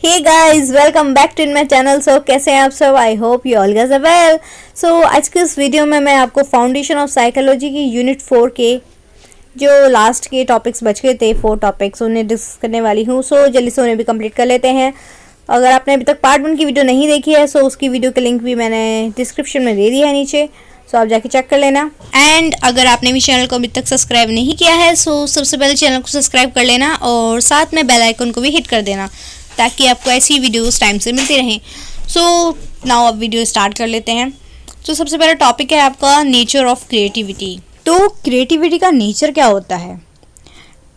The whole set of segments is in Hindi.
Hey guys, welcome back to my channel. So कैसे हैं आप सब? I hope you all guys are well. So आज के इस वीडियो में मैं आपको फाउंडेशन ऑफ साइकोलॉजी की यूनिट 4 के जो लास्ट के टॉपिक्स बच गए थे, 4 टॉपिक्स, उन्हें डिस्कस करने वाली हूँ। सो जल्दी से उन्हें भी कंप्लीट कर लेते हैं। अगर आपने अभी तक पार्ट 1 की वीडियो नहीं देखी है सो उसकी वीडियो का लिंक भी मैंने डिस्क्रिप्शन में दे दिया है नीचे, सो आप जाके चेक कर लेना। एंड अगर आपने भी चैनल को अभी तक सब्सक्राइब नहीं किया है सो सबसे पहले चैनल को सब्सक्राइब कर लेना और साथ में बेल आइकन को भी हिट कर देना ताकि आपको ऐसी वीडियोस टाइम से मिलती रहें। सो नाउ अब वीडियो स्टार्ट कर लेते हैं। तो सबसे पहला टॉपिक है आपका नेचर ऑफ क्रिएटिविटी। तो क्रिएटिविटी का नेचर क्या होता है?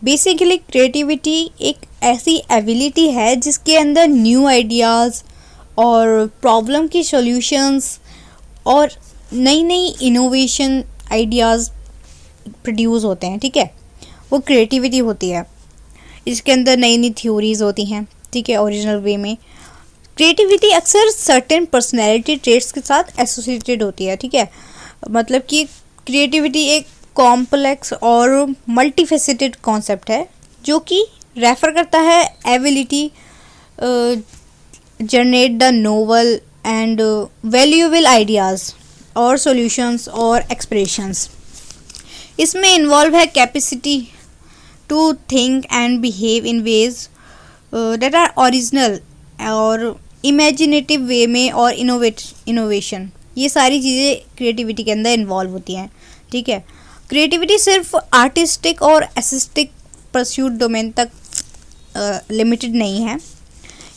बेसिकली क्रिएटिविटी एक ऐसी एबिलिटी है जिसके अंदर न्यू आइडियाज़ और प्रॉब्लम की सॉल्यूशंस और नई नई इनोवेशन आइडियाज़ प्रोड्यूस होते हैं। ठीक है, वो क्रिएटिविटी होती है। इसके अंदर नई नई थ्योरीज होती हैं। ठीक है, ओरिजिनल वे में क्रिएटिविटी अक्सर सर्टेन पर्सनैलिटी ट्रेट्स के साथ एसोसिएटेड होती है। ठीक है, मतलब कि क्रिएटिविटी एक कॉम्प्लेक्स और मल्टीफेसेटेड कॉन्सेप्ट है जो कि रेफर करता है ability generate the novel and valuable ideas और सॉल्यूशंस और एक्सप्रेशंस। इसमें इन्वॉल्व है capacity to think and behave in ways that are original और इमेजिनेटिव वे में और इनोवेशन, ये सारी चीज़ें क्रिएटिविटी के अंदर इन्वॉल्व होती हैं। ठीक है, क्रिएटिविटी सिर्फ आर्टिस्टिक और एस्थेटिक परस्यूट डोमेन तक लिमिटेड नहीं है,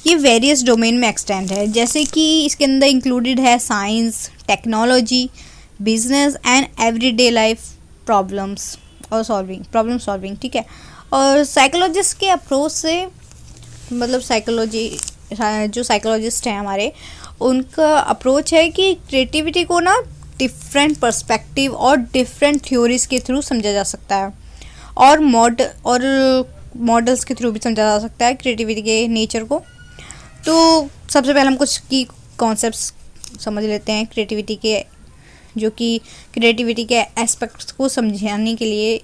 ये वेरियस डोमेन में एक्सटेंड है। जैसे कि इसके अंदर इंक्लूडेड है science, technology, business and everyday life problems और प्रॉब्लम सॉल्विंग। ठीक है, और साइकोलॉजिस्ट के अप्रोच से, मतलब जो साइकोलॉजिस्ट हैं हमारे, उनका अप्रोच है कि क्रिएटिविटी को ना डिफरेंट पर्सपेक्टिव और डिफरेंट थ्योरीज के थ्रू समझा जा सकता है और मॉडल्स के थ्रू भी समझा जा सकता है क्रिएटिविटी के नेचर को। तो सबसे पहले हम कुछ की कॉन्सेप्ट्स समझ लेते हैं क्रिएटिविटी के, जो कि क्रिएटिविटी के एस्पेक्ट्स को समझाने के लिए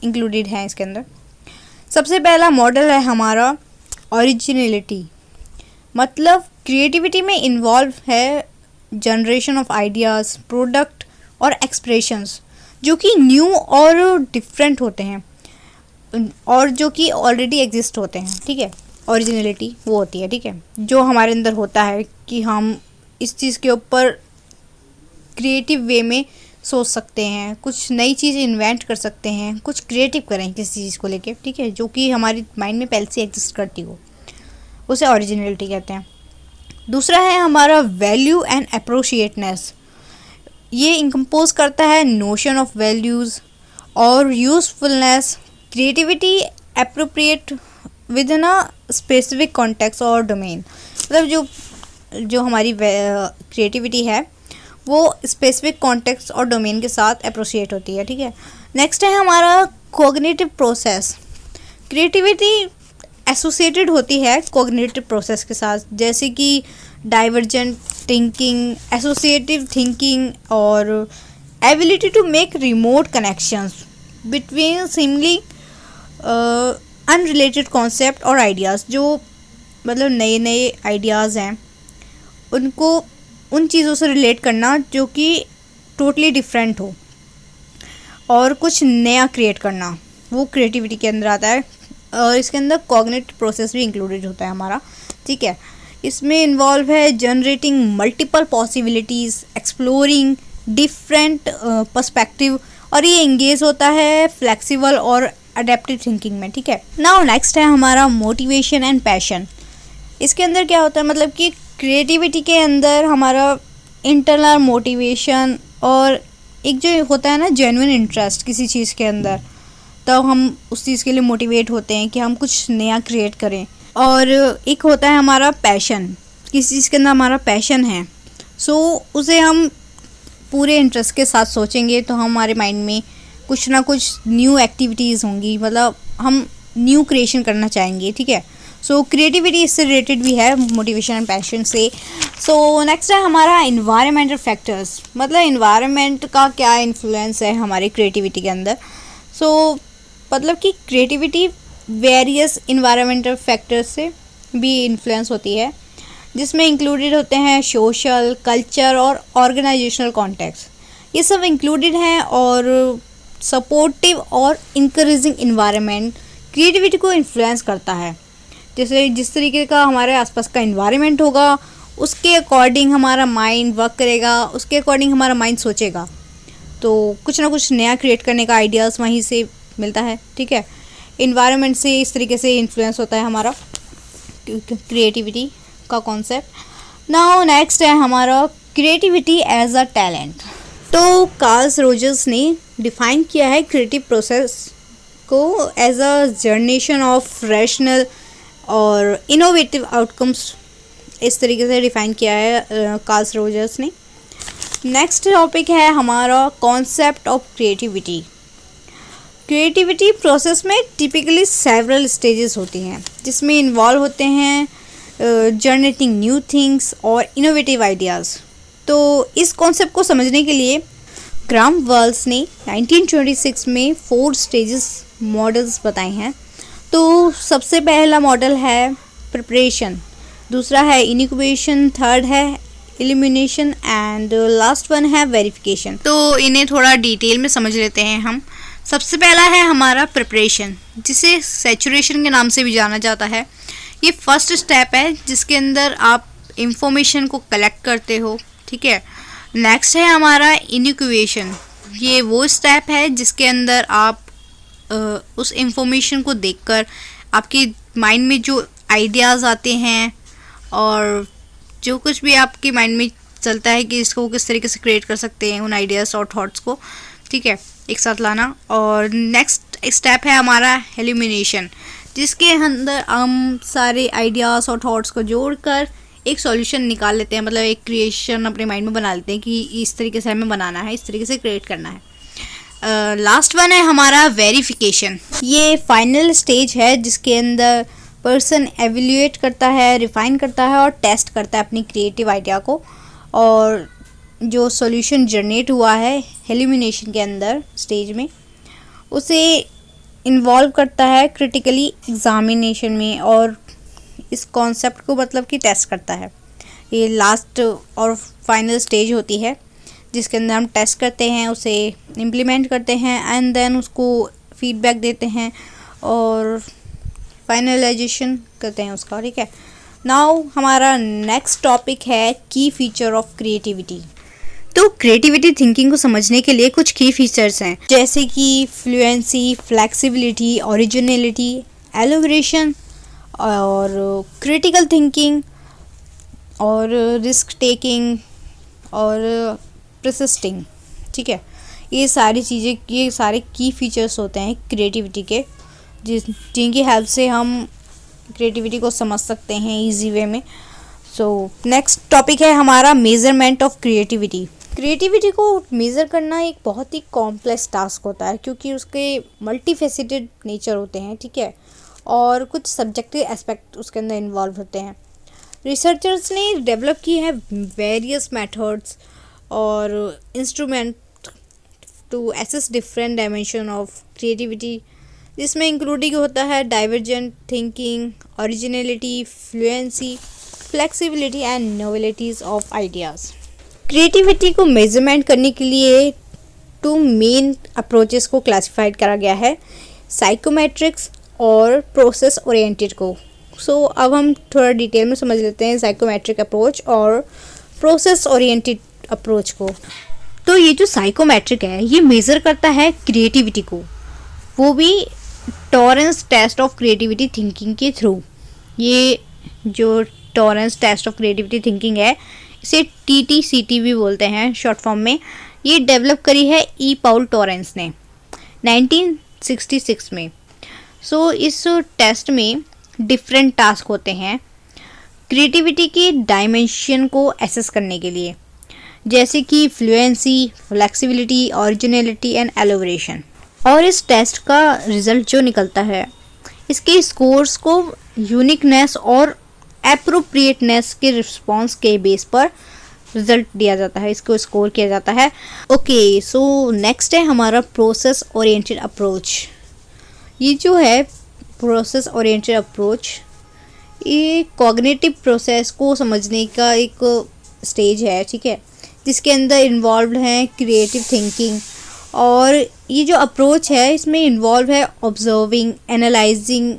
इंक्लूडेड हैं इसके अंदर। सबसे पहला मॉडल है हमारा ओरिजिनलिटी। मतलब क्रिएटिविटी में इन्वॉल्व है जनरेशन ऑफ आइडियाज़, प्रोडक्ट और एक्सप्रेशंस जो कि न्यू और डिफरेंट होते हैं और जो कि ऑलरेडी एग्जिस्ट होते हैं। ठीक है, ओरिजिनलिटी वो होती है, ठीक है, जो हमारे अंदर होता है कि हम इस चीज़ के ऊपर क्रिएटिव वे में सोच सकते हैं, कुछ नई चीज़ इन्वेंट कर सकते हैं, कुछ क्रिएटिव करें किसी चीज़ को लेके। ठीक है, जो कि हमारी माइंड में पहले से एग्जिस्ट करती हो, उसे ओरिजिनलिटी कहते हैं। दूसरा है हमारा वैल्यू एंड अप्रोशिएटनेस। ये इंकम्पोज करता है नोशन ऑफ वैल्यूज़ और usefulness. Creativity appropriate with in a specific context और डोमेन। मतलब जो हमारी क्रिएटिविटी है वो स्पेसिफिक कॉन्टेक्स्ट और डोमेन के साथ अप्रोशिएट होती है। ठीक है, नेक्स्ट है हमारा कोग्निटिव प्रोसेस। क्रिएटिविटी एसोसिएटेड होती है कोग्निटिव प्रोसेस के साथ, जैसे कि डाइवर्जेंट थिंकिंग, एसोसिएटिव थिंकिंग और ability to make remote connections between seemingly unrelated concept और आइडियाज़। जो मतलब नए नए आइडियाज़ हैं उनको उन चीज़ों से रिलेट करना जो कि टोटली डिफरेंट हो और कुछ नया क्रिएट करना, वो क्रिएटिविटी के अंदर आता है। और इसके अंदर कॉग्निटिव प्रोसेस भी इंक्लूडेड होता है हमारा। ठीक है, इसमें इन्वॉल्व है generating multiple possibilities, exploring different perspective, और ये इंगेज होता है फ्लेक्सिबल और अडेप्टिव थिंकिंग में। ठीक है, नाउ नेक्स्ट है हमारा मोटिवेशन एंड पैशन। इसके अंदर क्या होता है, मतलब कि क्रिएटिविटी के अंदर हमारा इंटरनल मोटिवेशन और एक जो होता है ना जेन्युइन इंटरेस्ट किसी चीज़ के अंदर, तो हम उस चीज़ के लिए मोटिवेट होते हैं कि हम कुछ नया क्रिएट करें। और एक होता है हमारा पैशन, किसी चीज़ के अंदर हमारा पैशन है सो उसे हम पूरे इंटरेस्ट के साथ सोचेंगे तो हमारे माइंड में कुछ ना कुछ न्यू एक्टिविटीज़ होंगी, मतलब हम न्यू क्रिएशन करना चाहेंगे। ठीक है, सो क्रिएटिविटी इससे रिलेटेड भी है मोटिवेशन एंड पैशन से। सो नेक्स्ट है हमारा इन्वायरमेंटल फैक्टर्स। मतलब इन्वायरमेंट का क्या इन्फ्लुएंस है हमारी क्रिएटिविटी के अंदर। सो मतलब कि क्रिएटिविटी वेरियस इन्वायरमेंटल फैक्टर्स से भी इन्फ्लुएंस होती है, जिसमें इंक्लूडेड होते हैं सोशल, कल्चर और ऑर्गेनाइजेशनल कॉन्टेक्स्ट। ये सब इंक्लूडेड हैं और सपोर्टिव और इंकरेजिंग इन्वायरमेंट क्रिएटिविटी को इन्फ्लुएंस करता है। जैसे जिस तरीके का हमारे आसपास का इन्वायरमेंट होगा उसके अकॉर्डिंग हमारा माइंड वर्क करेगा, उसके अकॉर्डिंग हमारा माइंड सोचेगा, तो कुछ ना कुछ नया क्रिएट करने का आइडियाज़ वहीं से मिलता है। ठीक है, इन्वायरमेंट से इस तरीके से इन्फ्लुएंस होता है हमारा क्रिएटिविटी का कॉन्सेप्ट। नाउ नेक्स्ट है हमारा क्रिएटिविटी एज अ टैलेंट। तो कार्ल रोजर्स ने डिफाइन किया है क्रिएटिव प्रोसेस को as a generation of rational और इनोवेटिव आउटकम्स, इस तरीके से डिफाइन किया है कार्ल रोजर्स ने। नेक्स्ट टॉपिक है हमारा concept of creativity. Creativity process में टिपिकली सेवरल स्टेजेस होती हैं, जिसमें इन्वॉल्व होते हैं जनरेटिंग न्यू थिंग्स और इनोवेटिव आइडियाज़। तो इस कॉन्सेप्ट को समझने के लिए ग्राम वाल्स ने 1926 में 4 स्टेजेस मॉडल्स बताए हैं। तो सबसे पहला मॉडल है प्रिपरेशन, दूसरा है इनक्यूबेशन, थर्ड है इल्यूमिनेशन एंड लास्ट वन है वेरिफिकेशन। तो इन्हें थोड़ा डिटेल में समझ लेते हैं हम। सबसे पहला है हमारा प्रिपरेशन, जिसे सैचुरेशन के नाम से भी जाना जाता है। ये फर्स्ट स्टेप है जिसके अंदर आप इंफॉर्मेशन को कलेक्ट करते हो। ठीक है, नेक्स्ट है हमारा इनक्यूबेशन। ये वो स्टेप है जिसके अंदर आप उस इंफॉर्मेशन को देखकर आपके माइंड में जो आइडियाज़ आते हैं और जो कुछ भी आपके माइंड में चलता है कि इसको किस तरीके से क्रिएट कर सकते हैं, उन आइडियाज़ और थॉट्स को, ठीक है, एक साथ लाना। और नेक्स्ट स्टेप है हमारा इल्यूमिनेशन, जिसके अंदर हम सारे आइडियाज़ और थॉट्स को जोड़कर एक सॉल्यूशन निकाल लेते हैं, मतलब एक क्रिएशन अपने माइंड में बना लेते हैं कि इस तरीके से हमें बनाना है, इस तरीके से क्रिएट करना है। लास्ट वन है हमारा वेरिफिकेशन। ये फाइनल स्टेज है जिसके अंदर पर्सन एवेल्यूएट करता है, रिफाइन करता है और टेस्ट करता है अपनी क्रिएटिव आइडिया को, और जो सॉल्यूशन जनरेट हुआ है इल्यूमिनेशन के अंदर स्टेज में उसे इन्वॉल्व करता है क्रिटिकली एग्जामिनेशन में और इस कॉन्सेप्ट को मतलब कि टेस्ट करता है। ये लास्ट और फाइनल स्टेज होती है जिसके अंदर हम टेस्ट करते हैं, उसे इम्प्लीमेंट करते हैं एंड देन उसको फीडबैक देते हैं और फाइनलाइजेशन करते हैं उसका। ठीक है, नाउ हमारा नेक्स्ट टॉपिक है की फीचर ऑफ क्रिएटिविटी। तो क्रिएटिविटी थिंकिंग को समझने के लिए कुछ की फीचर्स हैं, जैसे कि फ्लुएंसी, फ्लेक्सिबिलिटी, ओरिजिनलिटी, एलोबरेशन और क्रिटिकल थिंकिंग और रिस्क टेकिंग और प्रसिस्टिंग। ठीक है, ये सारी चीज़ें, ये सारे की फीचर्स होते हैं क्रिएटिविटी के, जिनकी हेल्प से हम क्रिएटिविटी को समझ सकते हैं इजी वे में। सो नेक्स्ट टॉपिक है हमारा मेजरमेंट ऑफ क्रिएटिविटी। क्रिएटिविटी को मेज़र करना एक बहुत ही कॉम्प्लेक्स टास्क होता है क्योंकि उसके मल्टीफेसिटेड नेचर होते हैं। ठीक है, और कुछ सब्जेक्टिव एस्पेक्ट उसके अंदर इन्वॉल्व होते हैं। रिसर्चर्स ने डेवलप की है वेरियस मेथड्स और instrument to assess different dimension of creativity, जिसमें इंक्लूडिंग होता है divergent thinking, originality, fluency, flexibility and novelties of ideas. Creativity को मेजरमेंट करने के लिए 2 मेन अप्रोचेस को क्लासिफाइड करा गया है, साइकोमेट्रिक्स और प्रोसेस ओरिएंटेड को। सो अब हम थोड़ा डिटेल में समझ लेते हैं साइकोमेट्रिक अप्रोच और प्रोसेस ओरिएंटेड अप्रोच को। तो ये जो साइकोमेट्रिक है ये मेज़र करता है क्रिएटिविटी को, वो भी Torrance test of creativity thinking के थ्रू। ये जो Torrance test of creativity thinking है इसे TTCT भी बोलते हैं शॉर्ट फॉर्म में। ये डेवलप करी है ई पाउल टॉरेंस ने 1966 में। सो इस टेस्ट में डिफरेंट टास्क होते हैं क्रिएटिविटी की डायमेंशन को एसेस करने के लिए, जैसे कि fluency, flexibility, originality and elaboration. और इस टेस्ट का रिज़ल्ट जो निकलता है इसके स्कोर्स को यूनिकनेस और एप्रोप्रिएटनेस के रिस्पॉन्स के बेस पर रिजल्ट दिया जाता है, इसको स्कोर किया जाता है। ओके, सो नेक्स्ट है हमारा प्रोसेस ओरिएंटेड अप्रोच। ये जो है प्रोसेस ओरिएंटेड अप्रोच, ये कॉग्निटिव प्रोसेस को समझने का एक स्टेज है, ठीक है, जिसके अंदर इन्वॉल्व है क्रिएटिव थिंकिंग। और ये जो अप्रोच है इसमें इन्वॉल्व है ऑब्जर्विंग, एनालाइजिंग,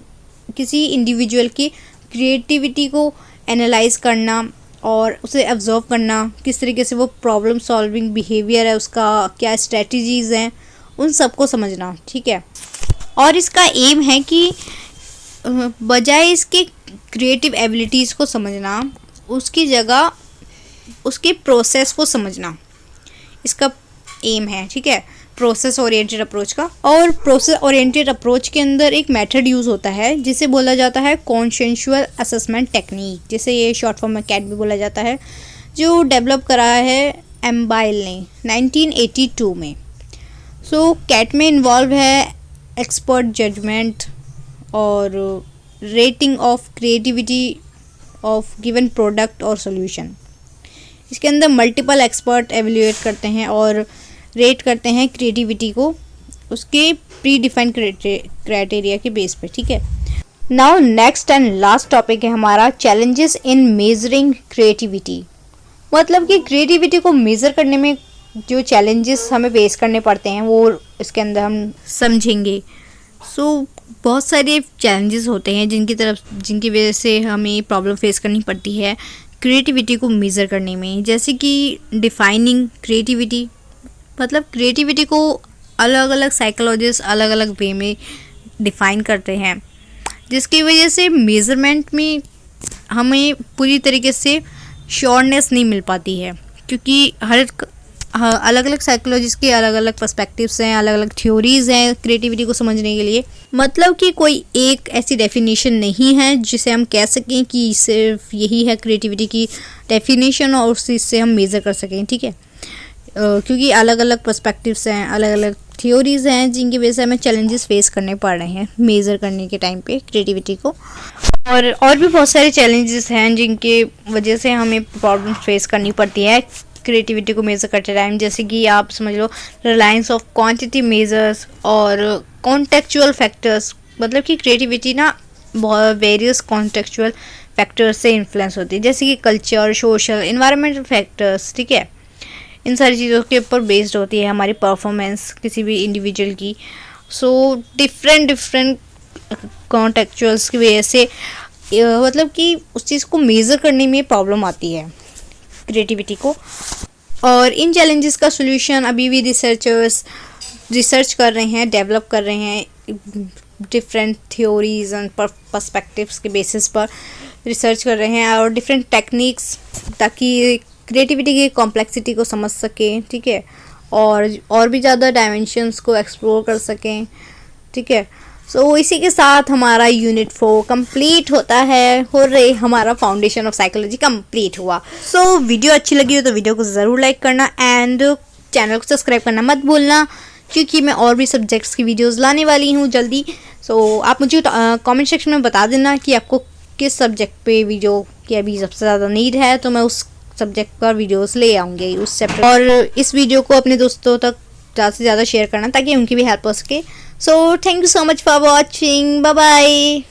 किसी इंडिविजुअल की क्रिएटिविटी को एनालाइज करना और उसे ऑब्जर्व करना, किस तरीके से वो प्रॉब्लम सॉल्विंग बिहेवियर है उसका, क्या स्ट्रेटजीज़ हैं, उन सबको समझना, ठीक है। और इसका एम है कि बजाय इसके क्रिएटिव एबिलिटीज़ को समझना, उसकी जगह उसके प्रोसेस को समझना, इसका एम है, ठीक है, प्रोसेस ओरिएंटेड अप्रोच का। और प्रोसेस ओरिएंटेड अप्रोच के अंदर एक मेथड यूज़ होता है जिसे बोला जाता है कॉन्सेंसुअल असेसमेंट टेक्निक, जिसे ये शॉर्ट फॉर्म में कैट भी बोला जाता है, जो डेवलप करा है एम्बाइल ने 1982 में। सो कैट में इन्वॉल्व है एक्सपर्ट जजमेंट और rating of creativity of given product और सॉल्यूशन। इसके अंदर मल्टीपल एक्सपर्ट एवेल्यूएट करते हैं और रेट करते हैं क्रिएटिविटी को उसके प्री डिफाइंड क्राइटेरिया के बेस पे, ठीक है। Now next and last topic है हमारा चैलेंजेस इन मेजरिंग क्रिएटिविटी। मतलब कि क्रिएटिविटी को मेज़र करने में जो चैलेंजेस हमें फेस करने पड़ते हैं वो इसके अंदर हम समझेंगे। सो बहुत सारे चैलेंजेस होते हैं जिनकी वजह से हमें प्रॉब्लम फेस करनी पड़ती है क्रिएटिविटी को मेज़र करने में। जैसे कि डिफाइनिंग क्रिएटिविटी, मतलब क्रिएटिविटी को अलग अलग साइकोलॉजिस्ट अलग अलग वे में डिफ़ाइन करते हैं, जिसकी वजह से मेज़रमेंट में हमें पूरी तरीके से श्योरनेस नहीं मिल पाती है, क्योंकि अलग अलग साइकोलॉजिस्ट के अलग अलग पर्सपेक्टिव्स हैं, अलग अलग थ्योरीज़ हैं क्रिएटिविटी को समझने के लिए। मतलब कि कोई एक ऐसी डेफिनेशन नहीं है जिसे हम कह सकें कि सिर्फ यही है क्रिएटिविटी की डेफिनेशन और उस चीज़ से हम मेज़र कर सकें, ठीक है। क्योंकि अलग अलग पर्सपेक्टिव्स हैं, अलग अलग थ्योरीज़ हैं, जिनकी वजह से हमें चैलेंजेस फेस करने पड़ रहे हैं मेज़र करने के टाइम पे क्रिएटिविटी को। और भी बहुत सारे चैलेंजेस हैं जिनके वजह से हमें प्रॉब्लम फेस करनी पड़ती है क्रिएटिविटी को मेज़र करते टाइम। जैसे कि आप समझ लो रिलायंस ऑफ क्वांटिटी मेजर्स और कॉन्टेक्चुअल फैक्टर्स। मतलब कि क्रिएटिविटी ना बहुत वेरियस कॉन्टेक्चुअल फैक्टर्स से इन्फ्लुएंस होती है, जैसे कि कल्चर, सोशल, इन्वायरमेंटल फैक्टर्स, ठीक है। इन सारी चीज़ों के ऊपर बेस्ड होती है हमारी परफॉर्मेंस किसी भी इंडिविजुअल की। सो डिफरेंट कॉन्टेक्चुअल्स की वजह से मतलब कि उस चीज़ को मेज़र करने में प्रॉब्लम आती है क्रिएटिविटी को। और इन चैलेंजेस का सॉल्यूशन अभी भी रिसर्चर्स रिसर्च कर रहे हैं, डेवलप कर रहे हैं, डिफरेंट थ्योरीज एंड पर्सपेक्टिव्स के बेसिस पर रिसर्च कर रहे हैं और डिफरेंट टेक्निक्स, ताकि क्रिएटिविटी की कॉम्प्लेक्सिटी को समझ सकें, ठीक है, और भी ज़्यादा डायमेंशंस को एक्सप्लोर कर सकें, ठीक है। सो इसी के साथ हमारा यूनिट 4 कंप्लीट होता है, हमारा फाउंडेशन ऑफ साइकोलॉजी कंप्लीट हुआ। सो वीडियो अच्छी लगी हो तो वीडियो को ज़रूर लाइक करना एंड चैनल को सब्सक्राइब करना मत भूलना, क्योंकि मैं और भी सब्जेक्ट्स की वीडियोस लाने वाली हूँ जल्दी। सो आप मुझे कमेंट सेक्शन में बता देना कि आपको किस सब्जेक्ट पे वीडियो की अभी सबसे ज़्यादा नीड है, तो मैं उस सब्जेक्ट पर वीडियोस ले आऊँगी उस चैप्टर। और इस वीडियो को अपने दोस्तों तक ज़्यादा से ज़्यादा शेयर करना ताकि उनकी भी हेल्प हो सके। So thank you so much for watching, bye bye.